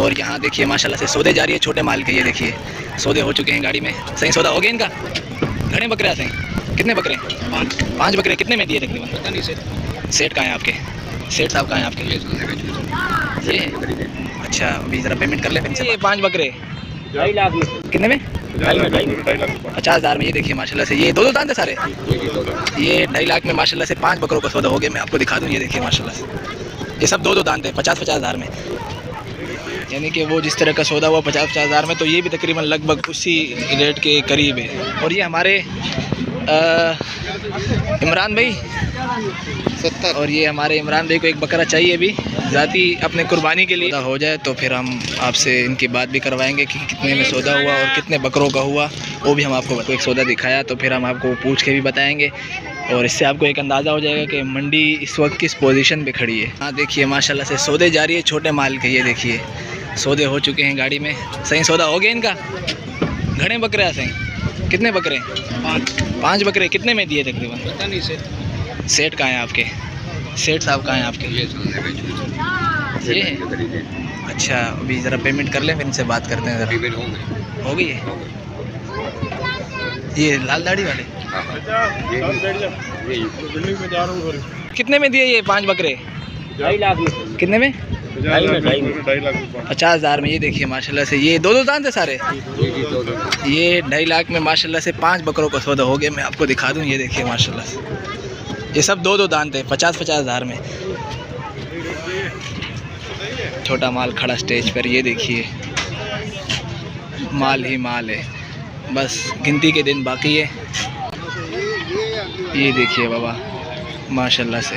और यहाँ देखिए माशाल्लाह से सौदे जा रही है छोटे माल के। ये देखिए सौदे हो चुके हैं गाड़ी में। सही सौदा हो गया इनका। घने बकरे आते हैं, कितने बकरे? 5 बकरे। कितने में दिए तकरीबन? पता नहीं सेठ कहाँ हैं आपके? सेठ साहब कहाँ हैं आपके? ये अच्छा, अभी ज़रा पेमेंट कर ले फिर से। ये 5 बकरे 2.5 लाख में। कितने में? 50,000 में। ये देखिए माशाल्लाह से ये दो दांत है सारे। ये 2.5 लाख में माशाल्लाह से 5 बकरों का सौदा हो गया। मैं आपको दिखा दूँ, ये देखिए माशाल्लाह से ये सब दो दांत है 50,000 में। यानी कि वो जिस तरह का सौदा हुआ 50,000 में, तो ये भी तकरीबन लगभग उसी रेट के करीब है। और ये हमारे इमरान भाई 70, और ये हमारे इमरान भाई को एक बकरा चाहिए भी ज़ाती अपने कुर्बानी के लिए। हो जाए तो फिर हम आपसे इनकी बात भी करवाएंगे कि कितने में सौदा हुआ और कितने बकरों का हुआ। वो भी हम आपको एक सौदा दिखाया तो फिर हम आपको पूछ के भी बताएंगे, और इससे आपको एक अंदाज़ा हो जाएगा कि मंडी इस वक्त किस पोजीशन पे खड़ी है। हाँ देखिए माशाल्लाह से सौदे जा रही है छोटे माल के। ये देखिए सौदे हो चुके हैं गाड़ी में। सही सौदा हो गया इनका। घने बकरे आते हैं, कितने बकरे? 5 बकरे। कितने में दिए तकरीबन? पता नहीं सेठ कहाँ हैं आपके? सेठ साहब कहाँ हैं आपके? ये अच्छा, अभी ज़रा पेमेंट कर लें फिर इनसे बात करते हैं। ज़रा हो गई है। ये लाल दाढ़ी वाले कितने में दिए ये 5 बकरे? 2.5 लाख में। कितने में? 2.5 लाख। 50,000 में। ये देखिए माशाल्लाह से ये दो दांत है सारे। ये 2.5 लाख में माशाल्लाह से 5 बकरों का सौदा हो गया। मैं आपको दिखा दूं, ये देखिए माशाल्लाह से ये सब दो दांत है 50,000 में। छोटा माल खड़ा स्टेज पर। ये देखिए माल ही माल है, बस गिनती के दिन बाकी है। ये देखिए बाबा माशाल्लाह से,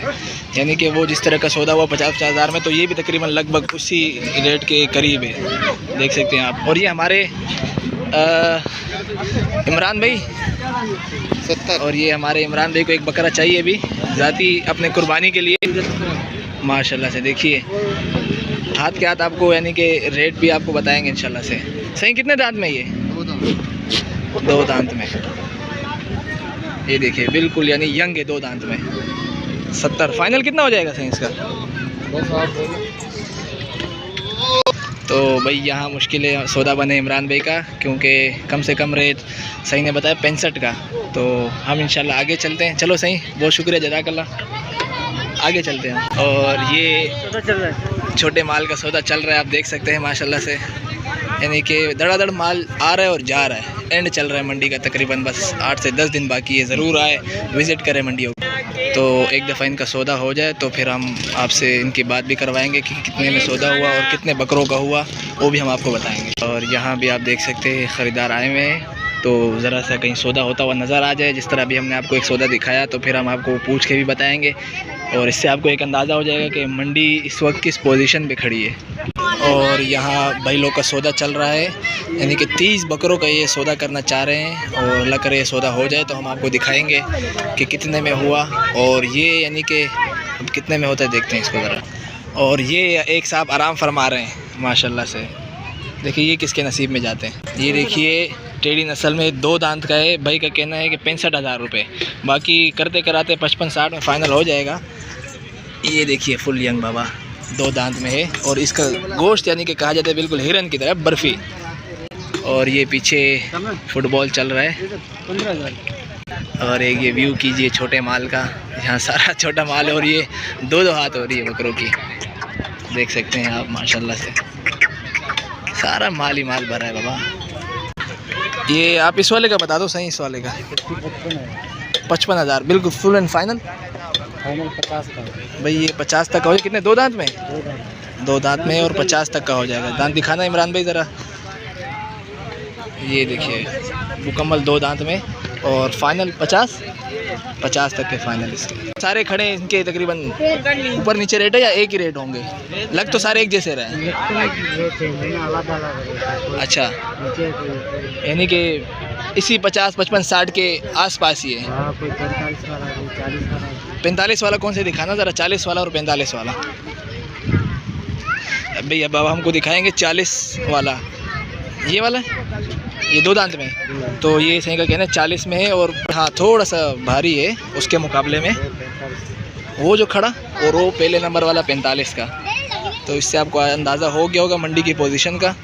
यानी कि वो जिस तरह का सौदा हुआ 50,000 में, तो ये भी तकरीबन लगभग उसी रेट के करीब है, देख सकते हैं आप। और ये हमारे इमरान भाई 70, और ये हमारे इमरान भाई को एक बकरा चाहिए भी ज़ाती अपने कुर्बानी के लिए। माशाल्लाह से देखिए हाथ के हाथ आपको यानी कि रेट भी आपको बताएंगे इंशाल्लाह से। सही कितने दांत में? ये 2 दांत में। ये देखिए बिल्कुल यानी यंग है 2 दांत में। 70 फाइनल कितना हो जाएगा सही इसका? तो भाई यहाँ मुश्किल है सौदा बने इमरान भाई का, क्योंकि कम से कम रेट सही ने बताया 65 का। तो हम इंशाल्लाह आगे चलते हैं। चलो सही, बहुत शुक्रिया, जज़ाकल्लाह। आगे चलते हैं। और ये छोटे माल का सौदा चल रहा है, आप देख सकते हैं माशाल्लाह से, यानी कि धड़ाधड़ माल आ रहा है और जा रहा है। एंड चल रहा है मंडी का, तकरीबन बस 8 से 10 दिन बाकी है। ज़रूर आए, विज़िट करें मंडियों। तो एक दफ़ा इनका सौदा हो जाए तो फिर हम आपसे इनकी बात भी करवाएंगे कि कितने में सौदा हुआ और कितने बकरों का हुआ, वो भी हम आपको बताएंगे। और यहाँ भी आप देख सकते हैं ख़रीदार आए हुए हैं, तो ज़रा सा कहीं सौदा होता हुआ नज़र आ जाए, जिस तरह अभी हमने आपको एक सौदा दिखाया, तो फिर हम आपको पूछ के भी बताएंगे, और इससे आपको एक अंदाज़ा हो जाएगा कि मंडी इस वक्त किस पोजीशन पे खड़ी है। और यहाँ भाई लोग का सौदा चल रहा है, यानी कि 30 बकरों का ये सौदा करना चाह रहे हैं, और अल्लाह करे सौदा हो जाए तो हम आपको दिखाएंगे कि कितने में हुआ, और ये यानी कि अब कितने में होता है देखते हैं इसको ज़रा। और ये एक साहब आराम फरमा रहे हैं माशाल्लाह से, देखिए ये किसके नसीब में जाते हैं। ये देखिए टेढ़ी नस्ल में 2 दांत का है, भाई का कहना है कि 65,000 रुपये, बाकी करते कराते 55-60 में फ़ाइनल हो जाएगा। ये देखिए फुल यंग बाबा 2 दांत में है, और इसका गोश्त यानी कि कहा जाता है बिल्कुल हिरन की तरह बर्फ़ी। और ये पीछे फुटबॉल चल रहा है। और एक ये व्यू कीजिए छोटे माल का, यहाँ सारा छोटा माल है, और ये 2 हाथ हो रही है बकरों की, देख सकते हैं आप माशाल्लाह से, सारा माल ही माल भरा है बाबा। ये आप इस वाले का बता दो सही, इस वाले का 55,000 बिल्कुल फुल एंड फाइनल। 50 का भाई ये 50 तक का हो जाए। कितने? 2 दांत में? 2 दांत में और 50 तक का हो जाएगा। दांत दिखाना इमरान भाई ज़रा। ये देखिए मुकम्मल 2 दांत में, और फाइनल 50 तक के फाइनल इसके। सारे खड़े हैं इनके तकरीबन ऊपर नीचे रेट है या एक ही रेट होंगे? लग तो सारे एक जैसे रहे। अच्छा, यानी कि इसी 50, 55, 60 के आसपास ही है। 45 वाला कौन से दिखाना ज़रा? 40 वाला और 45 वाला। भाई अब हमको दिखाएंगे 40 वाला, ये वाला ये 2 दांत में, तो ये सही का कहना है 40 में है, और हाँ थोड़ा सा भारी है उसके मुकाबले में वो जो खड़ा, और वो पहले नंबर वाला 45 का। तो इससे आपको अंदाज़ा हो गया होगा मंडी की पोजीशन का।